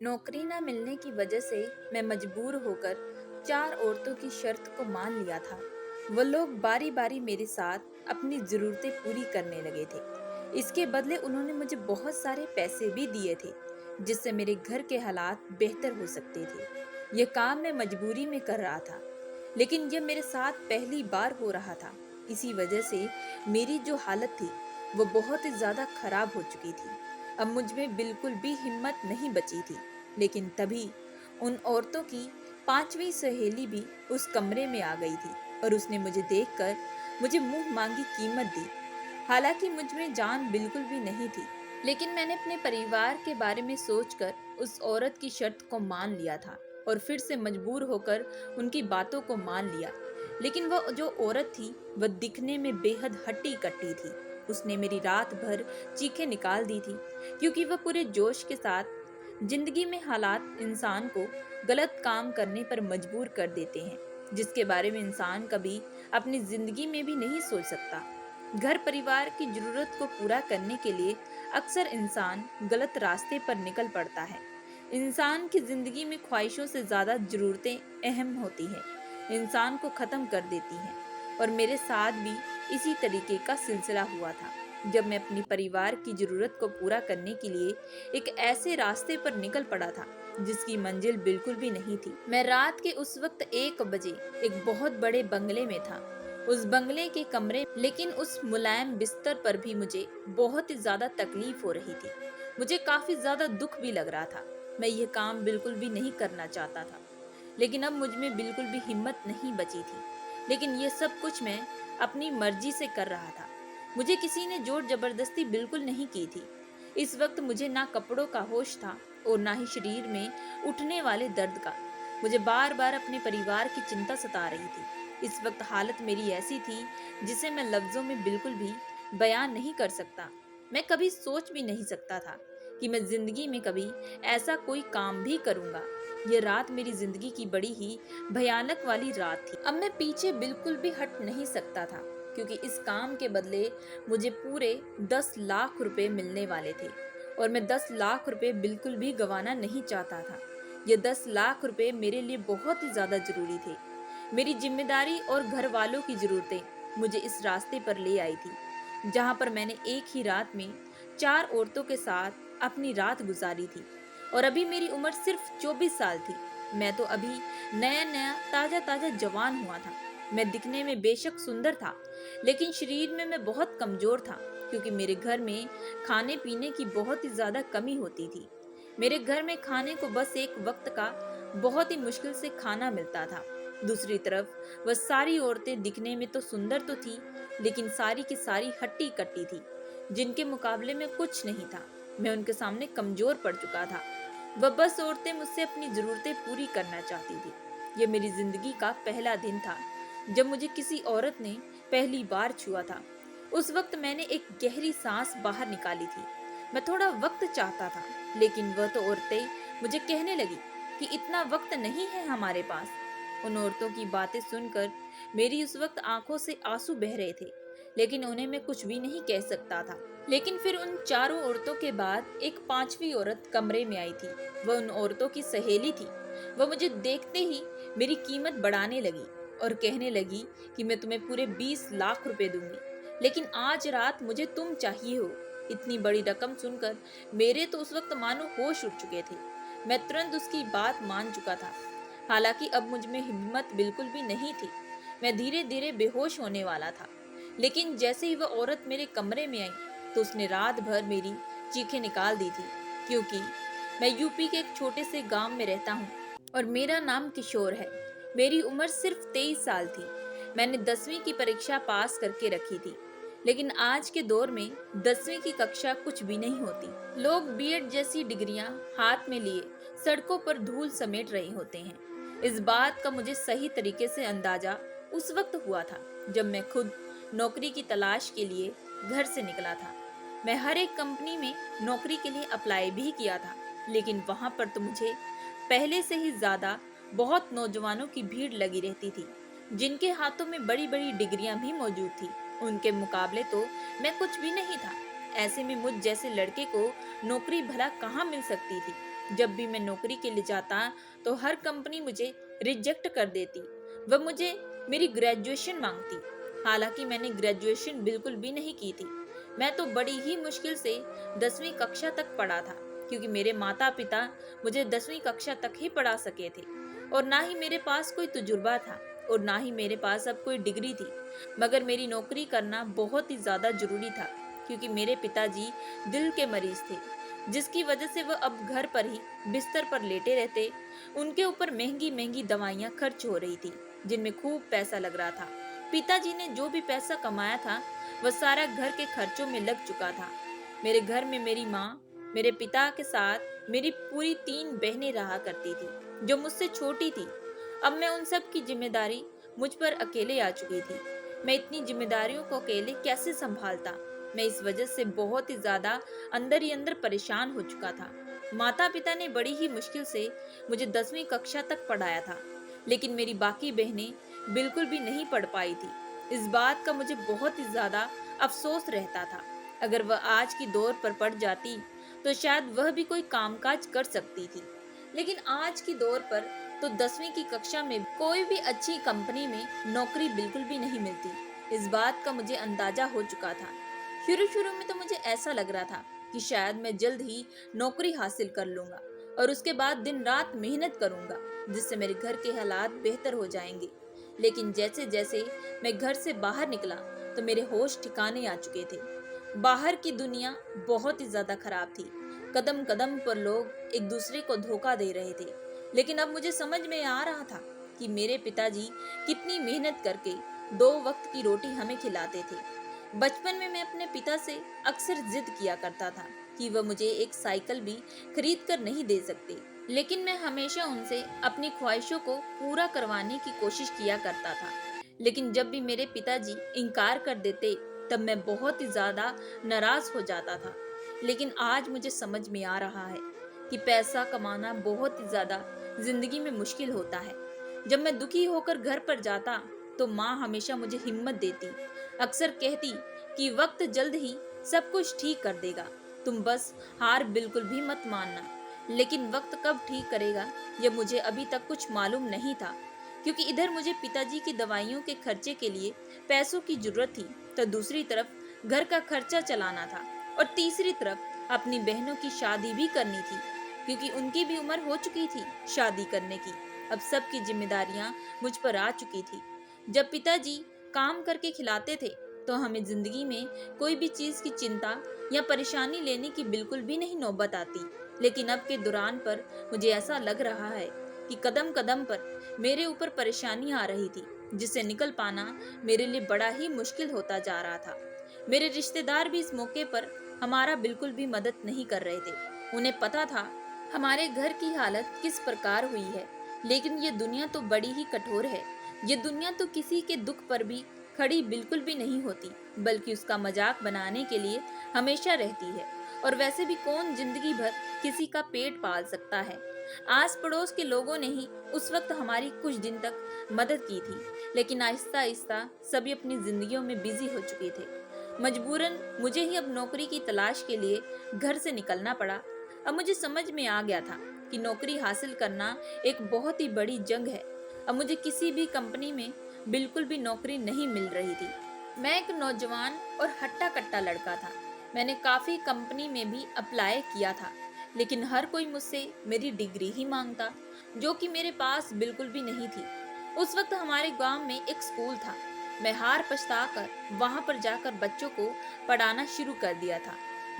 नौकरी न मिलने की वजह से मैं मजबूर होकर चार औरतों की शर्त को मान लिया था। वो लोग बारी बारी मेरे साथ अपनी जरूरतें पूरी करने लगे थे। इसके बदले उन्होंने मुझे बहुत सारे पैसे भी दिए थे, जिससे मेरे घर के हालात बेहतर हो सकते थे। यह काम मैं मजबूरी में कर रहा था, लेकिन यह मेरे साथ पहली बार हो रहा था। इसी वजह से मेरी जो हालत थी वो बहुत ही ज्यादा खराब हो चुकी थी। अब मुझ में बिल्कुल भी हिम्मत नहीं बची थी। लेकिन तभी उन औरतों की पांचवी सहेली भी उस कमरे में आ गई थी और उसने मुझे देखकर मुझे मुंह मांगी कीमत दी। हालांकि मुझ में जान बिल्कुल भी नहीं थी, लेकिन मैंने अपने परिवार के बारे में सोचकर उस औरत की शर्त को मान लिया था और फिर से मजबूर होकर उनकी बातों को मान लिया। लेकिन वह जो औरत थी वह दिखने में बेहद हट्टी कट्टी थी। उसने मेरी रात भर चीखें निकाल दी थी, क्योंकि वह पूरे जोश के साथ जिंदगी में हालात इंसान को गलत काम करने पर मजबूर कर देते हैं, जिसके बारे में इंसान कभी अपनी जिंदगी में भी नहीं सोच सकता। घर परिवार की जरूरत को पूरा करने के लिए अक्सर इंसान गलत रास्ते पर निकल पड़ता है। इंसान की जिंदगी में ख्वाहिशों से ज्यादा जरूरतें अहम होती हैं, इंसान को खत्म कर देती हैं। और मेरे साथ भी इसी तरीके का सिलसिला हुआ था, जब मैं अपनी परिवार की जरूरत को पूरा करने के लिए एक ऐसे रास्ते पर निकल पड़ा था जिसकी मंजिल बिल्कुल भी नहीं थी। मैं रात के उस वक्त 1 बजे एक बहुत बड़े बंगले में था। उस बंगले के कमरे, लेकिन उस मुलायम बिस्तर पर भी मुझे बहुत ही ज्यादा तकलीफ हो रही थी। मुझे काफी ज्यादा दुख भी लग रहा था। मैं यह काम बिल्कुल भी नहीं करना चाहता था, लेकिन अब मुझ में बिल्कुल भी हिम्मत नहीं बची थी। लेकिन ये सब कुछ मैं अपनी मर्जी से कर रहा था। मुझे किसी ने जोर जबरदस्ती बिल्कुल नहीं की थी। इस वक्त मुझे ना कपड़ों का होश था और ना ही शरीर में उठने वाले दर्द का। मुझे बार बार अपने परिवार की चिंता सता रही थी। इस वक्त हालत मेरी ऐसी थी जिसे मैं लफ्जों में बिल्कुल भी बयान नहीं कर सकता। मैं कभी सोच भी नहीं सकता था कि मैं जिंदगी में कभी ऐसा कोई काम भी करूंगा। ये रात मेरी जिंदगी की बड़ी ही भयानक वाली रात थी। अब मैं पीछे बिल्कुल भी हट नहीं सकता था, क्योंकि इस काम के बदले मुझे पूरे 10 लाख रुपए मिलने वाले थे और मैं 10 लाख रुपए बिल्कुल भी गंवाना नहीं चाहता था। ये 10 लाख रुपए मेरे लिए बहुत ही ज्यादा जरूरी थे। मेरी जिम्मेदारी और घर वालों की जरूरतें मुझे इस रास्ते पर ले आई थी, जहां पर मैंने एक ही रात में चार औरतों के साथ अपनी रात गुजारी थी। और अभी मेरी उम्र सिर्फ 24 साल थी। मैं तो अभी नया नया ताजा ताजा जवान हुआ था। मैं दिखने में बेशक सुंदर था, लेकिन शरीर में मैं बहुत कमजोर था, क्योंकि मेरे घर में खाने पीने की बहुत ही ज्यादा कमी होती थी। मेरे घर में खाने को बस एक वक्त का बहुत ही मुश्किल से खाना मिलता था। दूसरी तरफ वह सारी औरतें दिखने में तो सुंदर तो थी, लेकिन सारी की सारी हट्टी कट्टी थी, जिनके मुकाबले में कुछ नहीं था। मैं उनके सामने कमजोर पड़ चुका था। वह बस औरतें मुझसे अपनी जरूरतें पूरी करना चाहती थी। यह मेरी जिंदगी का पहला दिन था जब मुझे किसी औरत ने पहली बार छुआ था। उस वक्त मैंने एक गहरी सांस बाहर निकाली थी। मैं थोड़ा वक्त चाहता था, लेकिन वह तो औरतें मुझे कहने लगी कि इतना वक्त नहीं है हमारे पास। उन औरतों की बातें सुनकर मेरी उस वक्त आंखों से आंसू बह रहे थे, लेकिन उन्हें मैं कुछ भी नहीं कह सकता था। लेकिन फिर उन चारों औरतों के बाद एक पांचवी औरत कमरे में आई थी। वह उन औरतों की सहेली थी। वह मुझे देखते ही मेरी कीमत बढ़ाने लगी और कहने लगी कि मैं तुम्हें पूरे 20 लाख रुपए दूंगी, लेकिन आज रात मुझे तुम चाहिए हो। इतनी बड़ी रकम सुनकर मेरे तो उस वक्त मानो होश उड़ चुके थे। मैं तुरंत उसकी बात मान चुका था। हालांकि अब मुझ में हिम्मत बिल्कुल भी नहीं थी। मैं धीरे धीरे बेहोश होने वाला था। लेकिन जैसे ही वह औरत मेरे कमरे में आई तो उसने रात भर मेरी चीखें निकाल दी थी, क्योंकि मैं यूपी के एक छोटे से गांव में रहता हूँ और मेरा नाम किशोर है। मेरी उम्र सिर्फ 23 साल थी। मैंने 10वीं की परीक्षा पास करके रखी थी, लेकिन आज के दौर में 10वीं की कक्षा कुछ भी नहीं होती। लोग बीएड जैसी डिग्रियां हाथ में लिए सड़कों पर धूल समेट रहे होते हैं। इस बात का मुझे सही तरीके से अंदाजा उस वक्त हुआ था जब मैं खुद नौकरी की तलाश के लिए घर से निकला था। मैं हर एक कंपनी में नौकरी के लिए अप्लाई भी किया था, लेकिन वहां पर तो मुझे पहले से ही ज्यादा बहुत नौजवानों की भीड़ लगी रहती थी, जिनके हाथों में बड़ी बड़ी डिग्रियां भी मौजूद थी। उनके मुकाबले तो मैं कुछ भी नहीं था। ऐसे में मुझ जैसे लड़के को नौकरी भला कहाँ मिल सकती थी। जब भी मैं नौकरी के लिए जाता तो हर कंपनी मुझे रिजेक्ट कर देती। वह मुझे मेरी ग्रेजुएशन मांगती, हालांकि मैंने ग्रेजुएशन बिल्कुल भी नहीं की थी। मैं तो बड़ी ही मुश्किल से 10वीं कक्षा तक पढ़ा था, क्योंकि मेरे माता पिता मुझे 10वीं कक्षा तक ही पढ़ा सके थे, और ना ही मेरे पास कोई तजुर्बा था और ना ही मेरे पास अब कोई डिग्री थी। मगर मेरी नौकरी करना बहुत ही ज्यादा जरूरी था, क्योंकि मेरे पिताजी दिल के मरीज थे, जिसकी वजह से वह अब घर पर ही बिस्तर पर लेटे रहते। उनके ऊपर महंगी महंगी दवाइयां खर्च हो रही थी, जिनमें खूब पैसा लग रहा था। पिताजी ने जो भी पैसा कमाया था वह सारा घर के खर्चों में लग चुका था। मेरे घर में मेरी माँ, मेरे पिता के साथ मेरी पूरी 3 बहनें रहा करती थी, जो मुझसे छोटी थी। अब मैं उन सब की जिम्मेदारी मुझ पर अकेले आ चुकी थी। मैं इतनी जिम्मेदारियों को अकेले कैसे संभालता? मैं इस वजह से बहुत ही ज्यादा अंदर ही अंदर परेशान हो चुका था। माता पिता ने बड़ी ही मुश्किल से मुझे 10वीं कक्षा तक पढ़ाया था, लेकिन मेरी बाकी बहनें बिल्कुल भी नहीं पढ़ पाई थी। इस बात का मुझे बहुत ही ज्यादा अफसोस रहता था। अगर वह आज की दौर पर पढ़ जाती तो शायद वह भी कोई कामकाज कर सकती थी, लेकिन आज की दौर पर तो 10वीं की कक्षा में कोई भी अच्छी कंपनी में नौकरी बिल्कुल भी नहीं मिलती। इस बात का मुझे अंदाजा हो चुका था। शुरू शुरू में तो मुझे ऐसा लग रहा था कि शायद मैं जल्द ही नौकरी हासिल कर लूंगा और उसके बाद दिन रात मेहनत करूंगा, जिससे मेरे घर के हालात बेहतर हो जाएंगे। लेकिन जैसे जैसे मैं घर से बाहर निकला तो मेरे होश ठिकाने आ चुके थे। बाहर की दुनिया बहुत ही ज्यादा खराब थी। कदम कदम पर लोग एक दूसरे को धोखा दे रहे थे। लेकिन अब मुझे समझ में आ रहा था कि मेरे पिताजी कितनी मेहनत करके 2 वक्त की रोटी हमें खिलाते थे। बचपन में मैं अपने पिता से अक्सर जिद किया करता था कि वह मुझे एक साइकिल भी खरीद कर नहीं दे सकते, लेकिन मैं हमेशा उनसे अपनी ख्वाहिशों को पूरा करवाने की कोशिश किया करता था। लेकिन जब भी मेरे पिताजी इनकार कर देते तब मैं बहुत ही ज्यादा नाराज हो जाता था। लेकिन आज मुझे समझ में आ रहा है कि पैसा कमाना बहुत ही ज्यादा जिंदगी में मुश्किल होता है। जब मैं दुखी होकर घर पर जाता तो माँ हमेशा मुझे हिम्मत देती, अक्सर कहती कि वक्त जल्द ही सब कुछ ठीक कर देगा, तुम बस हार बिल्कुल भी मत मानना। लेकिन वक्त कब ठीक करेगा यह मुझे अभी तक कुछ मालूम नहीं था, क्योंकि इधर मुझे पिताजी की दवाइयों के खर्चे के लिए पैसों की जरूरत थी, तो दूसरी तरफ घर का खर्चा चलाना था, और तीसरी तरफ अपनी बहनों की शादी भी करनी थी, क्योंकि उनकी भी उम्र हो चुकी थी शादी करने की। अब सबकी जिम्मेदारियां मुझ पर आ चुकी थी। जब पिताजी काम करके खिलाते थे तो हमें जिंदगी में कोई भी चीज की चिंता या परेशानी लेने की बिल्कुल भी नहीं नौबत आती। लेकिन अब के दौरान पर मुझे ऐसा लग रहा है कि कदम कदम पर मेरे ऊपर परेशानी आ रही थी, जिससे निकल पाना मेरे लिए बड़ा ही मुश्किल होता जा रहा था। मेरे रिश्तेदार भी इस मौके पर हमारा बिल्कुल भी मदद नहीं कर रहे थे। उन्हें पता था हमारे घर की हालत किस प्रकार हुई है, लेकिन ये दुनिया तो बड़ी ही कठोर है। ये दुनिया तो किसी के दुख पर भी खड़ी बिल्कुल भी नहीं होती, बल्कि उसका मजाक बनाने के लिए हमेशा रहती है। और वैसे भी कौन जिंदगी भर किसी का पेट पाल सकता है। आस पड़ोस के लोगों ने ही उस वक्त हमारी कुछ दिन तक मदद की थी, लेकिन आहिस्ता आहिस्ता सभी अपनी जिंदगियों में बिजी हो चुके थे। मजबूरन मुझे ही अब नौकरी की तलाश के लिए घर से निकलना पड़ा। अब मुझे समझ में आ गया था कि नौकरी हासिल करना एक बहुत ही बड़ी जंग है। अब मुझे किसी भी कंपनी में बिल्कुल भी नौकरी नहीं मिल रही थी। मैं एक नौजवान और हट्टा कट्टा लड़का था। मैंने काफी कंपनी में भी अप्लाई किया था, लेकिन हर कोई मुझसे मेरी डिग्री ही मांगता, जो कि मेरे पास बिल्कुल भी नहीं थी। उस वक्त हमारे गांव में एक स्कूल था। मैं हार पछताकर वहां पर जाकर बच्चों को पढ़ाना शुरू कर दिया था,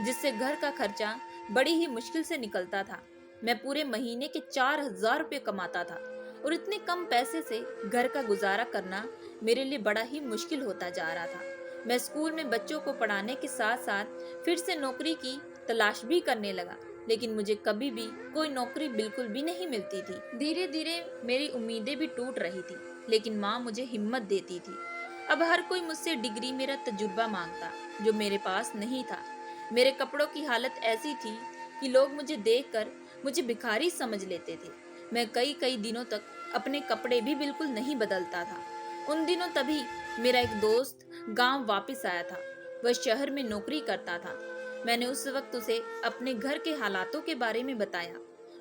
जिससे घर का खर्चा बड़ी ही मुश्किल से निकलता था। मैं पूरे महीने के 4,000 रुपये कमाता था, और इतने कम पैसे से घर का गुजारा करना मेरे लिए बड़ा ही मुश्किल होता जा रहा था। मैं स्कूल में बच्चों को पढ़ाने के साथ साथ फिर से नौकरी की तलाश भी करने लगा, लेकिन मुझे कभी भी कोई नौकरी बिल्कुल भी नहीं मिलती थी। धीरे धीरे मेरी उम्मीदें भी टूट रही थी, लेकिन माँ मुझे हिम्मत देती थी। अब हर कोई मुझसे डिग्री, मेरा तजुर्बा मांगता, जो मेरे पास नहीं था। मेरे कपड़ों की हालत ऐसी थी कि लोग मुझे देखकर मुझे भिखारी समझ लेते थे। मैं कई कई दिनों तक अपने कपड़े भी बिल्कुल नहीं बदलता था। उन दिनों तभी मेरा एक दोस्त गांव वापस आया था। वह शहर में नौकरी करता था। मैंने उस वक्त उसे अपने घर के हालातों के बारे में बताया।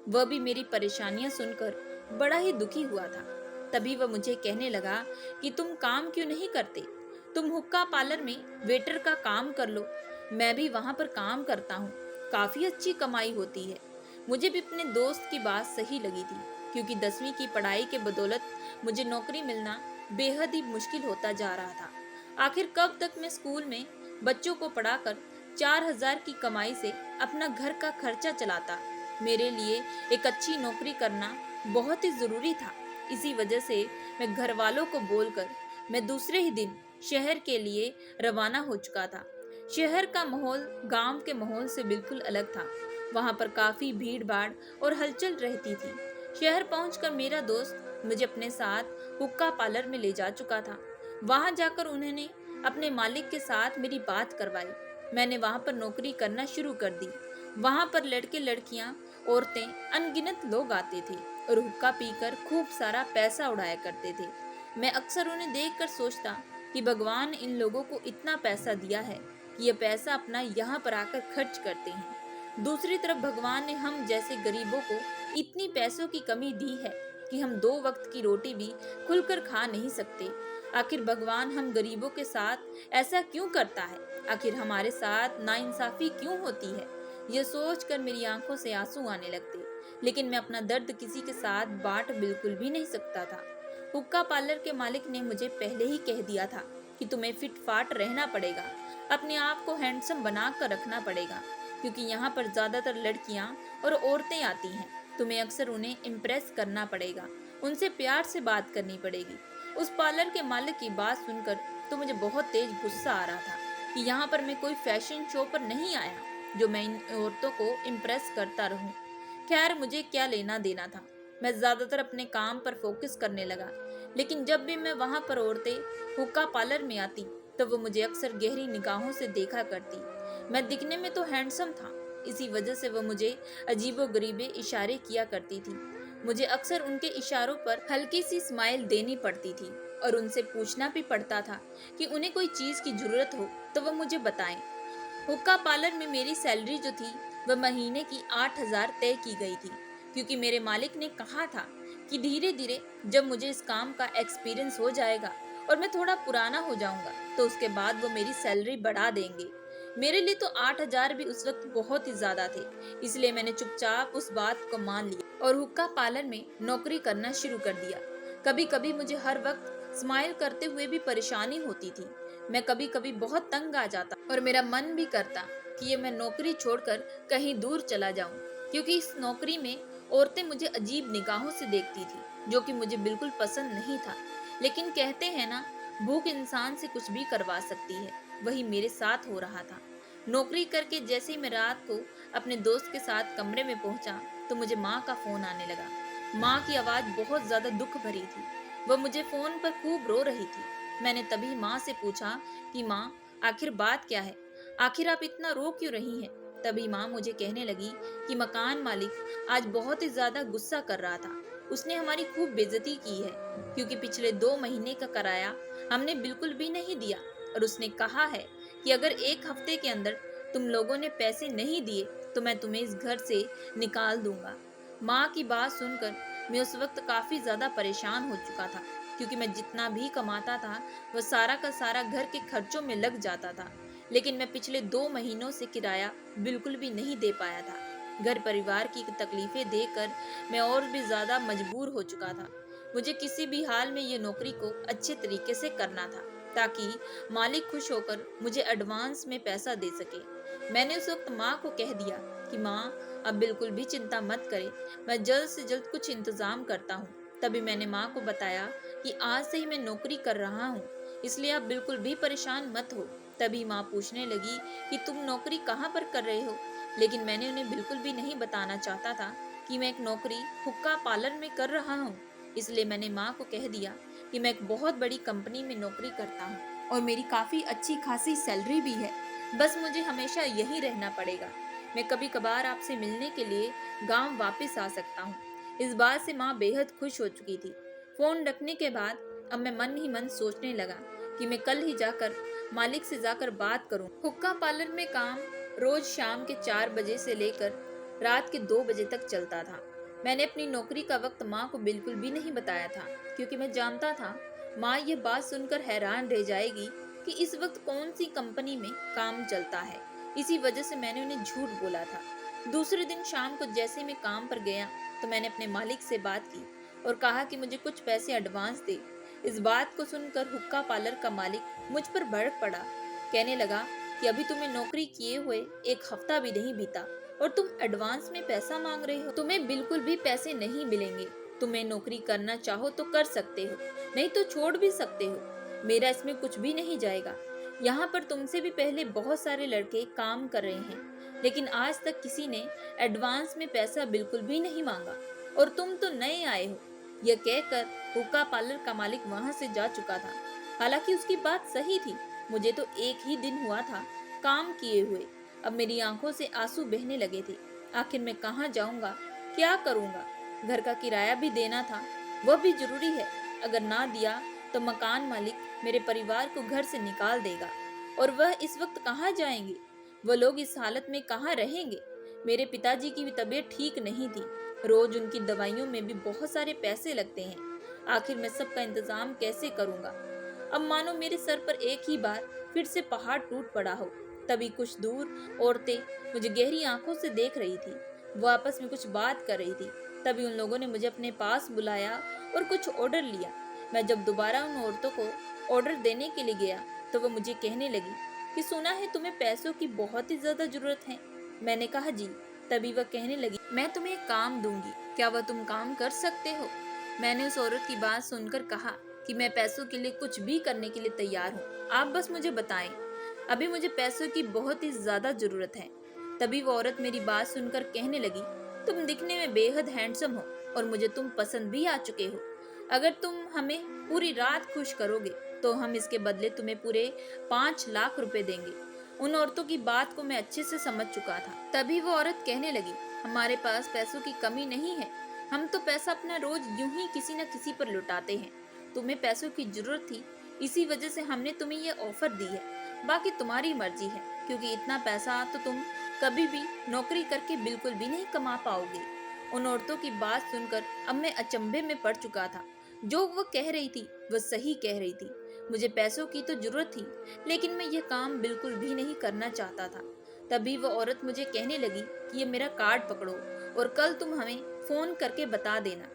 वह भी मेरी परेशानियां सुनकर बड़ा ही दुखी हुआ था। तभी वह मुझे कहने लगा कि तुम काम क्यों नहीं करते, तुम हुक्का पार्लर में वेटर का काम कर लो, मैं भी वहां पर काम करता हूँ, काफी अच्छी कमाई होती है। मुझे भी अपने दोस्त की बात सही लगी थी, क्योंकि 10वीं की पढ़ाई के बदौलत मुझे नौकरी मिलना बेहद ही मुश्किल होता जा रहा था। आखिर कब तक मैं स्कूल में बच्चों को पढ़ाकर 4,000 की कमाई से अपना घर का खर्चा चलाता। मेरे लिए एक अच्छी नौकरी करना बहुत ही जरूरी था। इसी वजह से मैं घर वालों को बोलकर मैं दूसरे ही दिन शहर के लिए रवाना हो चुका था। शहर का माहौल गांव के माहौल से बिल्कुल अलग था। वहां पर काफी भीड़ भाड़ और हलचल रहती थी। शहर पहुंचकर मेरा दोस्त मुझे अपने साथ हुक्का पार्लर में ले जा चुका था। वहां जाकर उन्होंने अपने मालिक के साथ मेरी बात करवाई। मैंने वहां पर नौकरी करना शुरू कर दी। वहां पर लड़के लड़कियां औरतें अनगिनत लोग आते थे और हुक्का पीकर खूब सारा पैसा उड़ाया करते थे। मैं अक्सर उन्हें देखकर सोचता कि भगवान इन लोगों को इतना पैसा दिया है कि ये पैसा अपना यहाँ पर आकर खर्च करते हैं। दूसरी तरफ भगवान ने हम जैसे गरीबों को इतनी पैसों की कमी दी है कि हम 2 वक्त की रोटी भी खुलकर खा नहीं सकते। आखिर भगवान हम गरीबों के साथ ऐसा क्यों करता है? आखिर हमारे साथ नाइंसाफी क्यों होती है? यह सोचकर मेरी आंखों से आंसू आने लगते, लेकिन मैं अपना दर्द किसी के साथ बांट बिल्कुल भी नहीं सकता था। हुक्का पार्लर के मालिक ने मुझे पहले ही कह दिया था कि तुम्हें फिट फाट रहना पड़ेगा, अपने आप को हैंडसम बना कर रखना पड़ेगा, क्योंकि यहाँ पर ज्यादातर लड़कियाँ और औरतें आती हैं। तुम्हें अक्सर उन्हें इम्प्रेस करना पड़ेगा, उनसे प्यार से बात करनी पड़ेगी। उस पार्लर के मालिक की बात सुनकर तो मुझे बहुत तेज गुस्सा आ रहा था कि यहाँ पर मैं कोई फैशन शो पर नहीं आया जो मैं इन औरतों को इम्प्रेस करता रहूं। खैर, मुझे क्या लेना देना था। मैं ज्यादातर अपने काम पर फोकस करने लगा, लेकिन जब भी मैं वहां पर औरतें हुक्का पार्लर में आती तो वो मुझे अक्सर गहरी निगाहों से देखा करती। मैं दिखने में तो हैंडसम था, इसी वजह से वो मुझे अजीबो गरीबे इशारे किया करती थी। मुझे अक्सर उनके इशारों पर हल्की सी स्माइल देनी पड़ती थी और उनसे पूछना भी पड़ता था कि उन्हें कोई चीज की जरूरत हो तो वो मुझे बताएं। हुक्का पार्लर में मेरी सैलरी जो थी वह महीने की 8,000 तय की गई थी, क्योंकि मेरे मालिक ने कहा था कि धीरे धीरे जब मुझे इस काम का एक्सपीरियंस हो जाएगा और मैं थोड़ा पुराना हो जाऊंगा तो उसके बाद वो मेरी सैलरी बढ़ा देंगे। मेरे लिए तो 8,000 भी उस वक्त बहुत ही ज्यादा थे, इसलिए मैंने चुपचाप उस बात को मान लिया और हुक्का पार्लर में नौकरी करना शुरू कर दिया। कभी कभी मुझे हर वक्त स्माइल करते हुए भी परेशानी होती थी। मैं कभी कभी बहुत तंग आ जाता और मेरा मन भी करता कि ये मैं नौकरी छोड़कर कहीं दूर चला जाऊं, क्योंकि इस नौकरी में औरतें मुझे अजीब निगाहों से देखती थी, जो कि मुझे बिल्कुल पसंद नहीं था। लेकिन कहते हैं ना, भूख इंसान से कुछ भी करवा सकती है, वही मेरे साथ हो रहा था। नौकरी करके जैसे ही मैं रात को अपने दोस्त के साथ कमरे में पहुंचा तो मुझे माँ का फोन आने लगा। माँ की आवाज बहुत ज्यादा दुख भरी थी। वह मुझे फोन पर खूब रो रही थी। मैंने तभी माँ से पूछा कि माँ, आखिर बात क्या है? आखिर आप इतना रो क्यों रही हैं? तभी माँ मुझे कहने लगी कि मकान मालिक आज बहुत ही ज्यादा गुस्सा कर रहा था। उसने हमारी खूब बेइज्जती की है, क्योंकि पिछले 2 महीने का किराया हमने बिल्कुल भी नहीं दिया, और उसने कहा है कि अगर 1 हफ्ते के अंदर तुम लोगों ने पैसे नहीं दिए तो मैं तुम्हें इस घर से निकाल दूंगा। माँ की बात सुनकर मैं उस वक्त काफी ज्यादा परेशान हो चुका था, क्योंकि मैं जितना भी कमाता था वह सारा का सारा घर के खर्चों में लग जाता था। लेकिन मैं पिछले 2 महीनों से किराया बिल्कुल भी नहीं दे पाया था। घर परिवार की तकलीफें देखकर मैं और भी ज्यादा मजबूर हो चुका था। मुझे किसी भी हाल में ये नौकरी को अच्छे तरीके से करना था, ताकि मालिक खुश होकर मुझे एडवांस में पैसा दे सके। मैंने उस वक्त माँ को कह दिया कि माँ, अब बिल्कुल भी चिंता मत करें, मैं जल्द से जल्द कुछ इंतजाम करता हूँ। तभी मैंने माँ को बताया कि आज से ही मैं नौकरी कर रहा हूँ, इसलिए आप बिल्कुल भी परेशान मत हो। तभी माँ पूछने लगी कि तुम नौकरी कहाँ पर कर रहे हो? लेकिन मैंने उन्हें बिल्कुल भी नहीं बताना चाहता था कि मैं एक नौकरी हुक्का पार्लर में कर रहा हूँ। इसलिए मैंने माँ को कह दिया कि मैं एक बहुत बड़ी कंपनी में नौकरी करता हूँ और मेरी काफी अच्छी खासी सैलरी भी है, बस मुझे हमेशा यहीं रहना पड़ेगा। मैं कभी कभार आपसे मिलने के लिए गांव वापस आ सकता हूँ। इस बात से माँ बेहद खुश हो चुकी थी। फोन रखने के बाद अब मैं मन ही मन सोचने लगा कि मैं कल ही जाकर मालिक से जाकर बात करूं। हुक्का पार्लर में काम रोज शाम के 4 बजे से लेकर रात के 2 बजे तक चलता था। मैंने अपनी नौकरी का वक्त माँ को बिल्कुल भी नहीं बताया था, क्योंकि मैं जानता था माँ ये बात सुनकर हैरान रह जाएगी कि इस वक्त कौन सी कंपनी में काम चलता है। इसी वजह से मैंने उन्हें झूठ बोला था। दूसरे दिन शाम को जैसे मैं काम पर गया तो मैंने अपने मालिक से बात की और कहा कि मुझे कुछ पैसे एडवांस दे। इस बात को सुनकर हुक्का पार्लर का मालिक मुझ पर भड़क पड़ा। कहने लगा कि अभी तुम्हें नौकरी किए हुए एक हफ्ता भी नहीं बीता और तुम एडवांस में पैसा मांग रहे हो। तुम्हें बिल्कुल भी पैसे नहीं मिलेंगे। तुम्हें नौकरी करना चाहो तो कर सकते हो, नहीं तो छोड़ भी सकते हो। मेरा इसमें कुछ भी नहीं जाएगा। यहाँ पर तुमसे भी पहले बहुत सारे लड़के काम कर रहे हैं, लेकिन आज तक किसी ने एडवांस में पैसा बिल्कुल भी नहीं मांगा और तुम तो नए आए हो। यह कहकर हुक्का पार्लर का मालिक वहां से जा चुका था। हालांकि उसकी बात सही थी। मुझे तो एक ही दिन हुआ था काम किए हुए। अब मेरी आंखों से आंसू बहने लगे थे। आखिर मैं कहाँ जाऊंगा, क्या करूंगा? घर का किराया भी देना था, वह भी जरूरी है। अगर ना दिया तो मकान मालिक मेरे परिवार को घर से निकाल देगा और वह इस वक्त कहाँ जाएंगे? वह लोग इस हालत में कहाँ रहेंगे? मेरे पिताजी की भी तबीयत ठीक नहीं थी। रोज उनकी दवाइयों में भी बहुत सारे पैसे लगते हैं। आखिर मैं सबका इंतजाम कैसे करूंगा? अब मानो मेरे सर पर एक ही बार फिर से पहाड़ टूट पड़ा हो। तभी कुछ दूर औरतें मुझे गहरी आंखों से देख रही थी। वो आपस में कुछ बात कर रही थी। तभी उन लोगों ने मुझे अपने पास बुलाया और कुछ ऑर्डर लिया। मैं जब दोबारा उन औरतों को ऑर्डर देने के लिए गया तो वो मुझे कहने लगी कि सुना है तुम्हें पैसों की बहुत ही ज्यादा जरूरत है। मैंने कहा जी। तभी वह कहने लगी, मैं तुम्हें एक काम दूंगी, क्या वह तुम काम कर सकते हो? मैंने उस औरत की बात सुनकर कहा कि मैं पैसों के लिए कुछ भी करने के लिए तैयार हूँ, आप बस मुझे बताएं। अभी मुझे पैसों की बहुत ही ज्यादा जरूरत है। तभी वो औरत मेरी बात सुनकर कहने लगी, तुम दिखने में बेहद हैंडसम हो और मुझे तुम पसंद भी आ चुके हो। अगर तुम हमें पूरी रात खुश करोगे तो हम इसके बदले तुम्हें पूरे 5 लाख रुपए देंगे। उन औरतों की बात को मैं अच्छे से समझ चुका था। तभी वो औरत कहने लगी, हमारे पास पैसों की कमी नहीं है। हम तो पैसा अपना रोज यूं ही किसी न किसी पर लुटाते हैं। तुम्हें पैसों की जरूरत थी, इसी वजह से हमने तुम्हें ये ऑफर दी है। बाकी तुम्हारी मर्जी है, क्योंकि इतना पैसा तो तुम कभी भी नौकरी करके बिल्कुल भी नहीं कमा पाओगे। उन औरतों की बात सुनकर अब मैं अचंभे में पड़ चुका था। जो वो कह रही थी वह सही कह रही थी। मुझे पैसों की तो जरूरत थी, लेकिन मैं यह काम बिल्कुल भी नहीं करना चाहता था। तभी वह औरत मुझे कहने लगी कि ये मेरा कार्ड पकड़ो और कल तुम हमें फोन करके बता देना।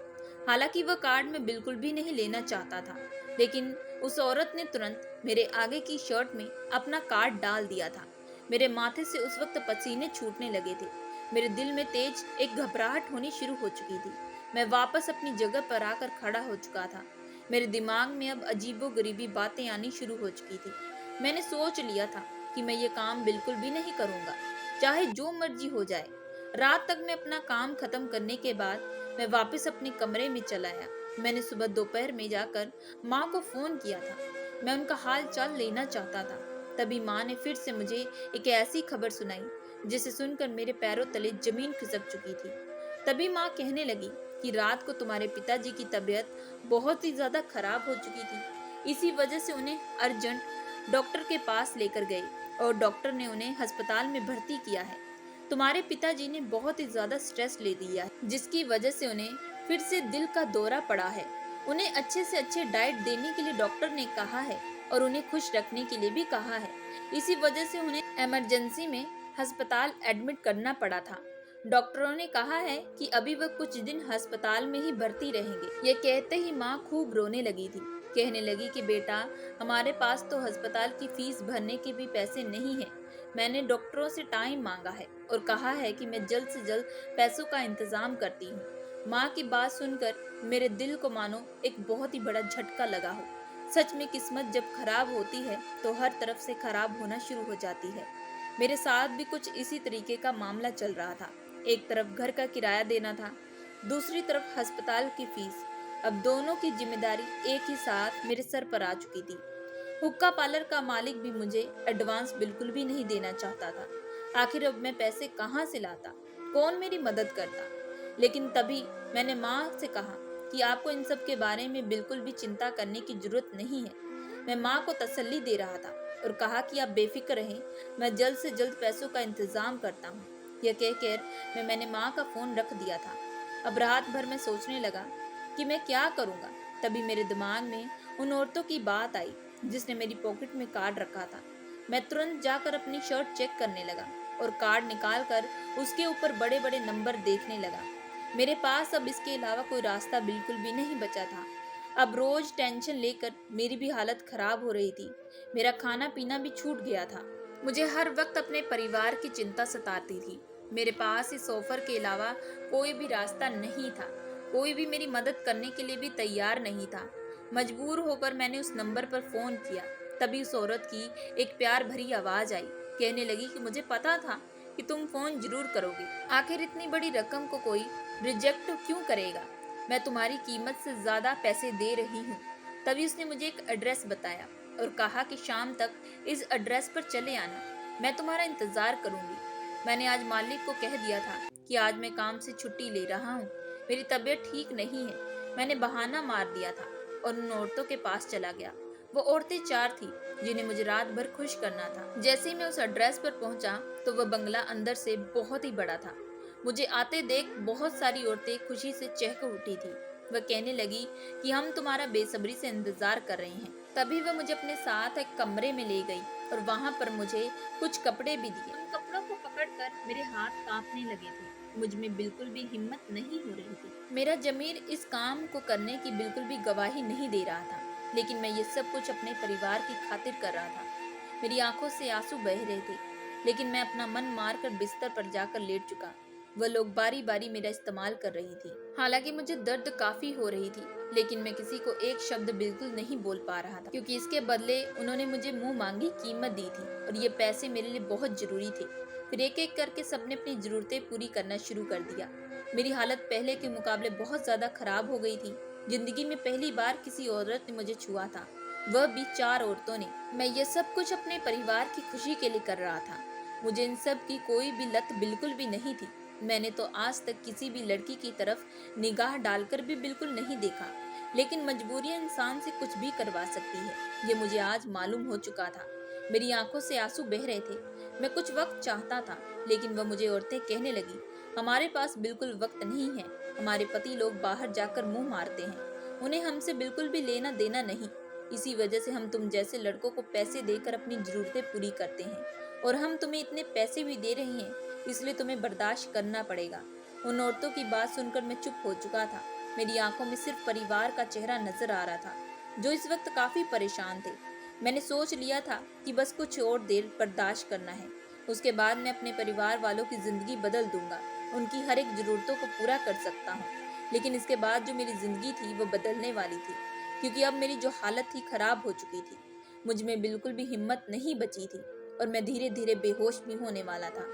हालांकि वह कार्ड मैं बिल्कुल भी नहीं लेना चाहता था, लेकिन उस औरत ने तुरंत मेरे आगे की शर्ट में अपना कार्ड डाल दिया था। मेरे माथे से उस वक्त पसीने छूटने लगे थे। मेरे दिल में तेज एक घबराहट होनी शुरू हो चुकी थी। मैं वापस अपनी जगह पर आकर खड़ा हो चुका था। मेरे दिमाग में अब अजीबोगरीबी बातें आनी शुरू हो चुकी थी। मैंने सोच लिया था कि मैं ये काम बिल्कुल भी नहीं करूंगा, चाहे जो मर्जी हो जाए। रात तक मैं अपना काम खत्म करने के बाद मैं वापस अपने कमरे में चला आया। मैंने सुबह दोपहर में जाकर माँ को फोन किया था। मैं उनका हाल चाल लेना चाहता था। तभी माँ ने फिर से मुझे एक ऐसी खबर सुनाई जिसे सुनकर मेरे पैरों तले जमीन खिसक चुकी थी। तभी माँ कहने लगी कि रात को तुम्हारे पिताजी की तबीयत बहुत ही ज्यादा खराब हो चुकी थी। इसी वजह से उन्हें अर्जेंट डॉक्टर के पास लेकर गए और डॉक्टर ने उन्हें अस्पताल में भर्ती किया है। तुम्हारे पिताजी ने बहुत ही ज्यादा स्ट्रेस ले लिया है, जिसकी वजह से उन्हें फिर से दिल का दौरा पड़ा है। उन्हें अच्छे से अच्छे डाइट देने के लिए डॉक्टर ने कहा है और उन्हें खुश रखने के लिए भी कहा है। इसी वजह से उन्हें इमरजेंसी में अस्पताल एडमिट करना पड़ा था। डॉक्टरों ने कहा है कि अभी वह कुछ दिन अस्पताल में ही भर्ती रहेंगे। ये कहते ही माँ खूब रोने लगी थी। कहने लगी कि बेटा, हमारे पास तो अस्पताल की फीस भरने के भी पैसे नहीं है। मैंने डॉक्टरों से टाइम मांगा है और कहा है कि मैं जल्द से जल्द पैसों का इंतजाम करती हूँ। माँ की बात सुनकर मेरे दिल को मानो एक बहुत ही बड़ा झटका लगा हो। सच में किस्मत जब खराब होती है तो हर तरफ से खराब होना शुरू हो जाती है। मेरे साथ भी कुछ इसी तरीके का मामला चल रहा था। एक तरफ घर का किराया देना था, दूसरी तरफ अस्पताल की फीस। अब दोनों की जिम्मेदारी एक ही साथ मेरे सर पर आ चुकी थी। हुक्का पार्लर का मालिक भी मुझे एडवांस बिल्कुल भी नहीं देना चाहता था। आखिर अब मैं पैसे कहाँ से लाता, कौन मेरी मदद करता? लेकिन तभी मैंने माँ से कहा कि आपको इन सब के बारे में बिल्कुल भी चिंता करने की जरूरत नहीं है। मैं माँ को तसल्ली दे रहा था और कहा कि आप बेफिक्र रहें, मैं जल्द से जल्द पैसों का इंतजाम करता हूँ। यह कहकर मैंने माँ का फोन रख दिया था। अब रात भर मैं सोचने लगा कि मैं क्या करूंगा। तभी मेरे दिमाग में उन औरतों की बात आई जिसने मेरी पॉकेट में कार्ड रखा था। मैं तुरंत जाकर अपनी शर्ट चेक करने लगा और कार्ड निकालकर उसके ऊपर बड़े बड़े नंबर देखने लगा। मेरे पास अब इसके अलावा कोई रास्ता बिल्कुल भी नहीं बचा था। अब रोज टेंशन लेकर मेरी भी हालत खराब हो रही थी। मेरा खाना पीना भी छूट गया था। मुझे हर वक्त अपने परिवार की चिंता सताती थी। मेरे पास इस ऑफर के अलावा कोई भी रास्ता नहीं था। कोई भी मेरी मदद करने के लिए भी तैयार नहीं था। मजबूर होकर मैंने उस नंबर पर फोन किया। तभी उस औरत की एक प्यार भरी आवाज आई। कहने लगी कि मुझे पता था कि तुम फोन जरूर करोगे। आखिर इतनी बड़ी रकम को कोई रिजेक्ट क्यों करेगा? मैं तुम्हारी कीमत से ज्यादा पैसे दे रही हूँ। तभी उसने मुझे एक एड्रेस बताया और कहा कि शाम तक इस एड्रेस पर चले आना। मैं तुम्हारा इंतजार करूंगी। मैंने आज मालिक को कह दिया था कि आज मैं काम से छुट्टी ले रहा हूँ। मेरी तबीयत ठीक नहीं है। मैंने बहाना मार दिया था और उन औरतों के पास चला गया। वो औरतें चार थी जिन्हें मुझे रात भर खुश करना था। जैसे ही मैं उस एड्रेस पर पहुंचा तो वह बंगला अंदर से बहुत ही बड़ा था। मुझे आते देख बहुत सारी औरतें खुशी से चहक उठी थी। वह कहने लगी कि हम तुम्हारा बेसब्री से इंतजार कर रहे हैं। तभी वह मुझे अपने साथ एक कमरे में ले गई और वहां पर मुझे कुछ कपड़े भी दिए। उन कपड़ों को पकड़कर मेरे हाथ कांपने लगे थे। मुझ में बिल्कुल भी हिम्मत नहीं हो रही थी। मेरा जमीर इस काम को करने की बिल्कुल भी गवाही नहीं दे रहा था, लेकिन मैं ये सब कुछ अपने परिवार की खातिर कर रहा था। मेरी आंखों से आंसू बह रहे थे, लेकिन मैं अपना मन मारकर बिस्तर पर जाकर लेट चुका। वह लोग बारी बारी मेरा इस्तेमाल कर रही थी। हालांकि मुझे दर्द काफी हो रही थी, लेकिन मैं किसी को एक शब्द बिल्कुल नहीं बोल पा रहा था, क्योंकि इसके बदले उन्होंने मुझे मुंह मांगी कीमत दी थी और ये पैसे मेरे लिए बहुत जरूरी थे। फिर एक एक करके सबने अपनी जरूरतें पूरी करना शुरू कर दिया। मेरी हालत पहले के मुकाबले बहुत ज्यादा खराब हो गई थी। जिंदगी में पहली बार किसी औरत ने मुझे छुआ था, वह भी चार औरतों ने। मैं ये सब कुछ अपने परिवार की खुशी के लिए कर रहा था। मुझे इन सब की कोई भी लत बिल्कुल भी नहीं थी। मैंने तो आज तक किसी भी लड़की की तरफ निगाह डालकर भी बिल्कुल नहीं देखा, लेकिन मजबूरियां इंसान से कुछ भी करवा सकती है, ये मुझे आज मालूम हो चुका था। मेरी आंखों से आंसू बह रहे थे। मैं कुछ वक्त चाहता था, लेकिन वह मुझे औरतें कहने लगी, हमारे पास बिल्कुल वक्त नहीं है। हमारे पति लोग बाहर जाकर मुंह मारते हैं, उन्हें हमसे बिल्कुल भी लेना देना नहीं। इसी वजह से हम तुम जैसे लड़कों को पैसे देकर अपनी जरूरतें पूरी करते हैं, और हम तुम्हें इतने पैसे भी दे रहे हैं, इसलिए तुम्हें बर्दाश्त करना पड़ेगा। उन औरतों की बात सुनकर मैं चुप हो चुका था। मेरी आंखों में सिर्फ परिवार का चेहरा नजर आ रहा था, जो इस वक्त काफी परेशान थे। मैंने सोच लिया था कि बस कुछ और देर बर्दाश्त करना है, उसके बाद मैं अपने परिवार वालों की जिंदगी बदल दूंगा, उनकी हर एक जरूरतों को पूरा कर सकता हूँ। लेकिन इसके बाद जो मेरी जिंदगी थी वो बदलने वाली थी, क्योंकि अब मेरी जो हालत थी खराब हो चुकी थी। मुझ में बिल्कुल भी हिम्मत नहीं बची थी और मैं धीरे धीरे बेहोश भी होने वाला था।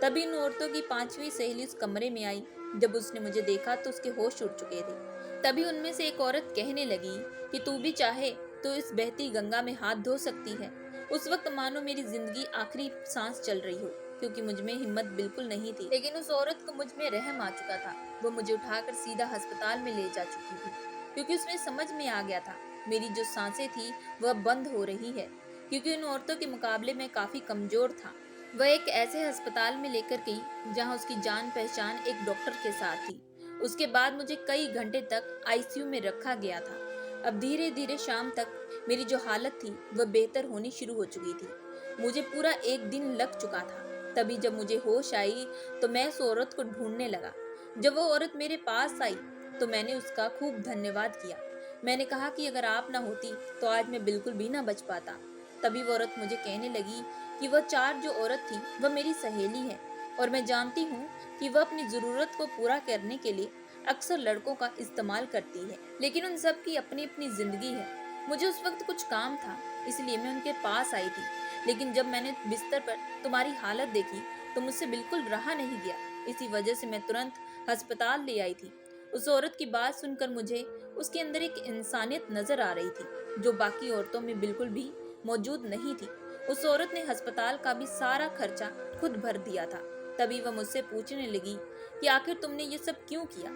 तभी उन औरतों की पांचवी सहेली उस कमरे में आई। जब उसने मुझे देखा तो उसके होश उड़ चुके थे। तभी उनमें से एक औरत कहने लगी कि तू भी चाहे तो इस बहती गंगा में हाथ धो सकती है। उस वक्त मानो मेरी जिंदगी आखिरी सांस चल रही हो, क्योंकि मुझ में हिम्मत बिल्कुल नहीं थी। लेकिन उस औरत को मुझ में रहम आ चुका था। वो मुझे उठाकर सीधा अस्पताल में ले जा चुकी थी, क्योंकि उसमें समझ में आ गया था मेरी जो सांसें थी वह बंद हो रही है, क्योंकि उन औरतों के मुकाबले में काफी कमजोर था। वह एक ऐसे अस्पताल में लेकर गई जहां उसकी जान पहचान एक डॉक्टर के साथ थी। उसके बाद मुझे कई घंटे तक आईसीयू में रखा गया था। अब धीरे धीरे शाम तक मेरी जो हालत थी वह बेहतर होनी शुरू हो चुकी थी। मुझे पूरा एक दिन लग चुका था। तभी जब मुझे होश आई तो मैं उस औरत को ढूंढने लगा। जब वो औरत मेरे पास आई तो मैंने उसका खूब धन्यवाद किया। मैंने कहा कि अगर आप ना होती तो आज मैं बिल्कुल भी ना बच पाता। तभी वो औरत मुझे कहने लगी कि वह चार जो औरत थी वह मेरी सहेली है, और मैं जानती हूँ कि वह अपनी जरूरत को पूरा करने के लिए अक्सर लड़कों का इस्तेमाल करती है, लेकिन उन सब की अपनी अपनी जिंदगी है। मुझे उस वक्त कुछ काम था, इसलिए मैं उनके पास आई थी, लेकिन जब मैंने बिस्तर पर तुम्हारी हालत देखी तो मुझसे बिल्कुल रहा नहीं गया। इसी वजह से मैं तुरंत अस्पताल ले आई थी। उस औरत की बात सुनकर मुझे उसके अंदर एक इंसानियत नजर आ रही थी, जो बाकी औरतों में बिल्कुल भी मौजूद नहीं थी। उस औरत ने अस्पताल का भी सारा खर्चा खुद भर दिया था। तभी वह मुझसे पूछने लगी कि आखिर तुमने ये सब क्यों किया।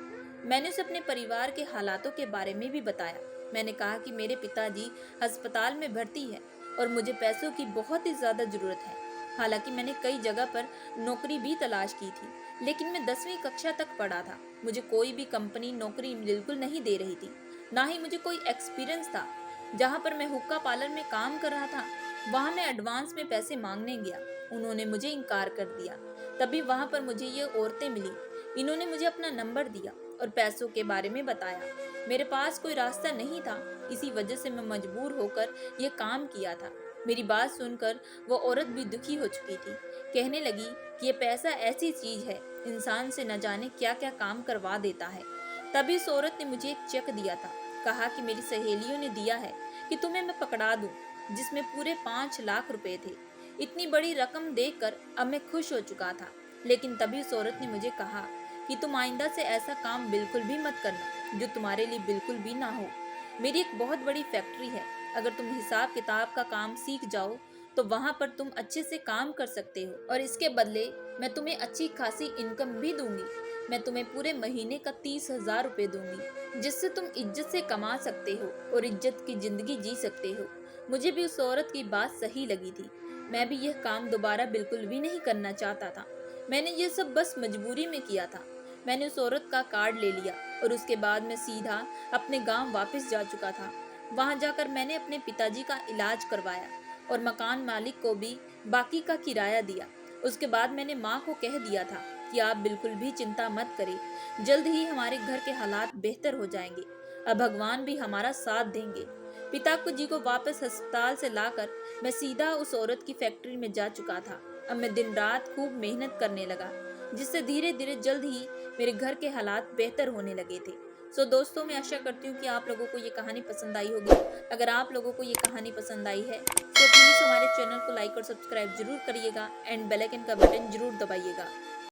मैंने उसे अपने परिवार के हालातों के बारे में भी बताया। मैंने कहा कि मेरे पिताजी अस्पताल में भर्ती है और मुझे पैसों की बहुत ही ज्यादा जरूरत है। हालांकि मैंने कई जगह पर नौकरी भी तलाश की थी, लेकिन मैं 10वीं कक्षा तक पढ़ा था। मुझे कोई भी कंपनी नौकरी बिल्कुल नहीं दे रही थी, ना ही मुझे कोई एक्सपीरियंस था। जहाँ पर मैं हुक्का पार्लर में काम कर रहा था, वहाँ मैं एडवांस में पैसे मांगने गया। उन्होंने मुझे इनकार कर दिया। तभी वहाँ पर मुझे ये औरतें मिली। इन्होंने मुझे अपना नंबर दिया और पैसों के बारे में बताया। मेरे पास कोई रास्ता नहीं था, इसी वजह से मैं मजबूर होकर यह काम किया था। मेरी बात सुनकर वो औरत भी दुखी हो चुकी थी। कहने लगी कि ये पैसा ऐसी चीज है, इंसान से न जाने क्या क्या काम करवा देता है। तभी उस औरत ने मुझे एक चेक दिया था। कहा कि मेरी सहेलियों ने दिया है कि तुम्हें मैं पकड़ा दूं, जिसमें पूरे 5 लाख रुपए थे। इतनी बड़ी रकम देखकर अब मैं खुश हो चुका था। लेकिन तभी उस औरत ने मुझे कहा कि तुम आइंदा से ऐसा काम बिल्कुल भी मत करना जो तुम्हारे लिए बिल्कुल भी ना हो। मेरी एक बहुत बड़ी फैक्ट्री है, अगर तुम हिसाब किताब का काम सीख जाओ तो वहाँ पर तुम अच्छे से काम कर सकते हो, और इसके बदले मैं तुम्हें अच्छी खासी इनकम भी दूंगी। मैं तुम्हें पूरे महीने का 30,000 रुपए दूंगी, जिससे तुम इज्जत से कमा सकते हो और इज्जत की जिंदगी जी सकते हो। मुझे भी उस औरत की बात सही लगी थी। मैं भी यह काम दोबारा बिल्कुल भी नहीं करना चाहता था। मैंने ये सब बस मजबूरी में किया था। मैंने उस औरत का कार्ड ले लिया और उसके बाद मैं सीधा अपने गांव वापस जा चुका था। वहां जाकर मैंने अपने पिताजी का इलाज करवाया और मकान मालिक को भी बाकी का किराया दिया। उसके बाद मैंने माँ को कह दिया था कि आप बिल्कुल भी चिंता मत करें, जल्द ही हमारे घर के हालात बेहतर हो जाएंगे। अब भगवान भी हमारा साथ देंगे। पिता को जी को वापस अस्पताल से लाकर मैं सीधा उस औरत की फैक्ट्री में जा चुका था। अब मैं दिन रात खूब मेहनत करने लगा, जिससे धीरे धीरे जल्द ही मेरे घर के हालात बेहतर होने लगे थे। सो दोस्तों, मैं आशा करती हूँ कि आप लोगों को ये कहानी पसंद आई होगी। अगर आप लोगों को ये कहानी पसंद आई है तो प्लीज़ हमारे चैनल को लाइक और सब्सक्राइब जरूर करिएगा एंड बेल आइकन का बटन जरूर दबाइएगा।